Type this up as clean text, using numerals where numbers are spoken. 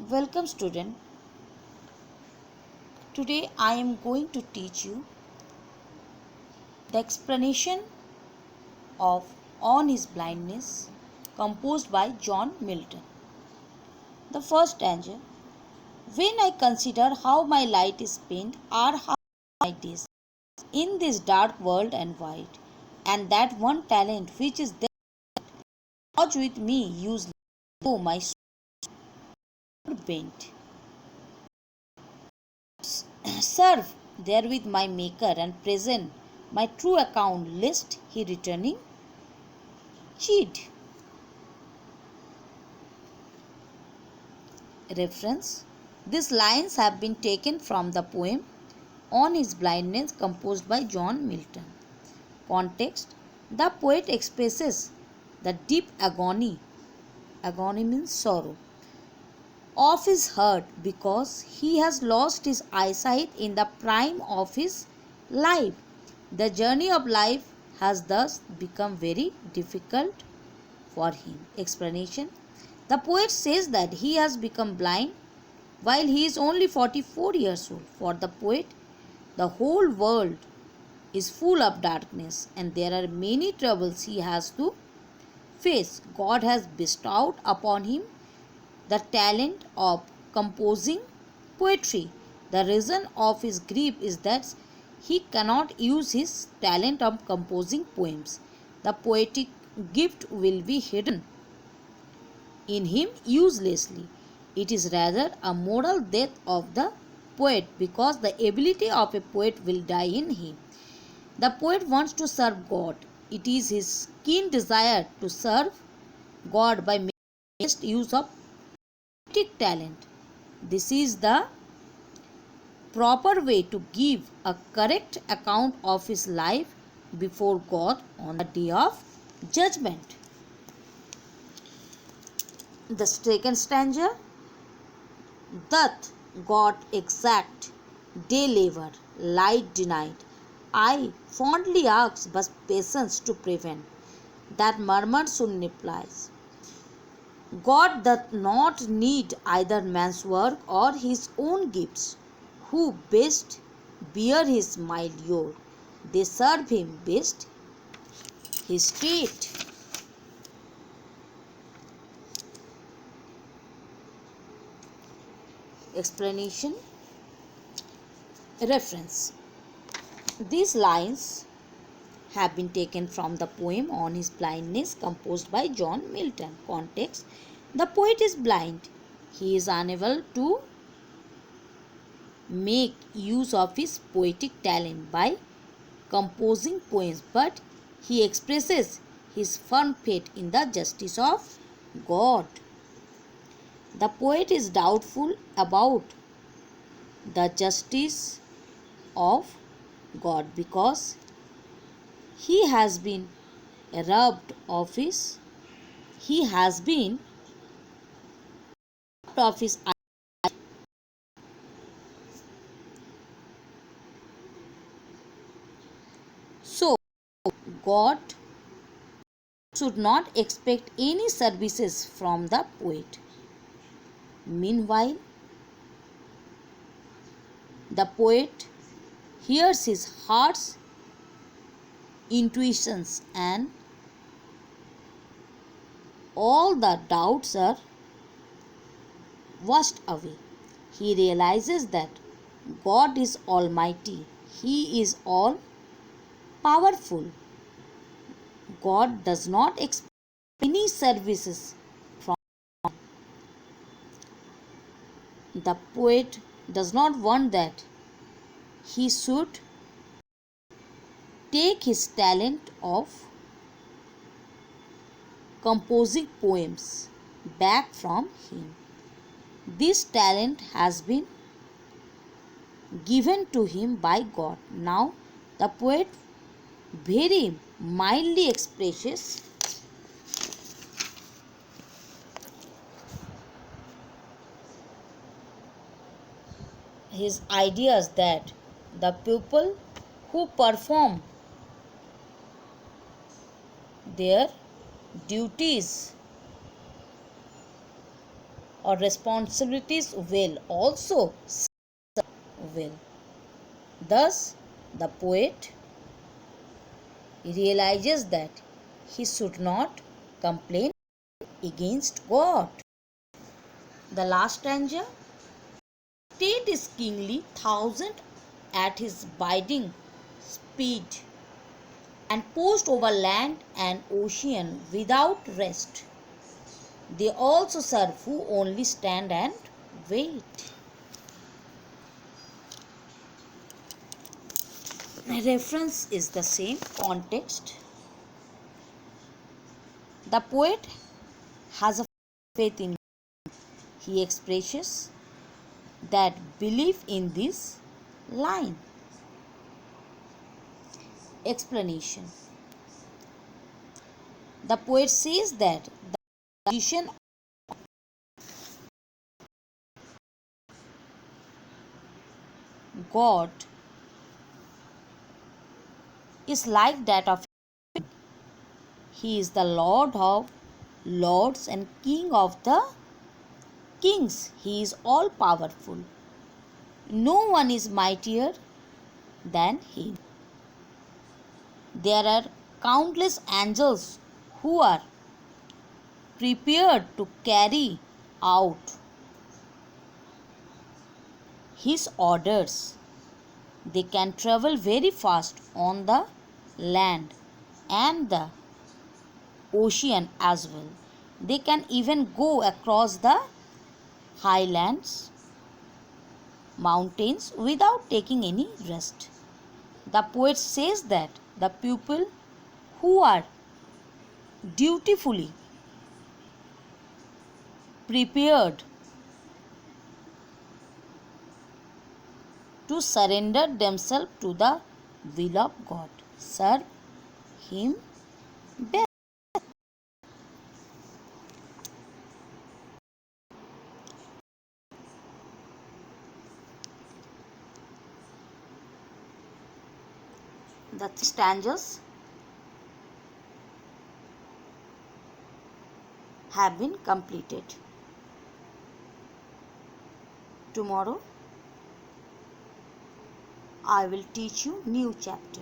Welcome student. Today I am going to teach you the explanation of On His Blindness composed by John Milton. The first stanza. When I consider how my light is spent or how my days in this dark world and wide, and that one talent which is there lodged with me useless, though my soul bent. Serve therewith my Maker and present my true account, lest he returning cheat. Reference. These lines have been taken from the poem On His Blindness composed by John Milton. Context. The poet expresses the deep agony means sorrow, of his heart because he has lost his eyesight in the prime of his life. The journey of life has thus become very difficult for him. Explanation. The poet says that he has become blind while he is only 44 years old. For the poet, the whole world is full of darkness and there are many troubles he has to face. God has bestowed upon him the talent of composing poetry. The reason of his grief is that he cannot use his talent of composing poems. The poetic gift will be hidden in him uselessly. It is rather a moral death of the poet because the ability of a poet will die in him. The poet wants to serve God. It is his keen desire to serve God by making the best use of poetic talent. This is the proper way to give a correct account of his life before God on the day of judgment. The second stanza. Doth God exact, day labor, light denied? I fondly ask but patience to prevent, that murmur soon replies. God doth not need either man's work or his own gifts, who best bear his mild yoke. They serve him best his state. Explanation. Reference. These lines have been taken from the poem On His Blindness composed by John Milton. Context. The poet is blind. He is unable to make use of his poetic talent by composing poems, but he expresses his firm faith in the justice of God. The poet is doubtful about the justice of God because he has been robbed of his eyes. So God should not expect any services from the poet. Meanwhile, the poet hears his heart's intuitions and all the doubts are washed away. He realizes that God is almighty. He is all powerful. God does not expect any services from him. The poet does not want that. He should take his talent of composing poems back from him. This talent has been given to him by God. Now the poet very mildly expresses his ideas that the people who perform their duties or responsibilities will also will. Thus, the poet realizes that he should not complain against God. The last stanza: state is kingly, thousand at his biding speed, and post over land and ocean without rest. They also serve who only stand and wait. The reference is the same. Context: the poet has a faith in God. He expresses that belief in this line. Explanation: the poet says that the position of God is like that of him. He is the Lord of lords and King of the kings. He is all powerful. No one is mightier than him. There are countless angels who are prepared to carry out his orders. They can travel very fast on the land and the ocean as well. They can even go across the highlands, mountains without taking any rest. The poet says that the people who are dutifully prepared to surrender themselves to the will of God serve him best. The stanzas have been completed. Tomorrow I will teach you new chapter.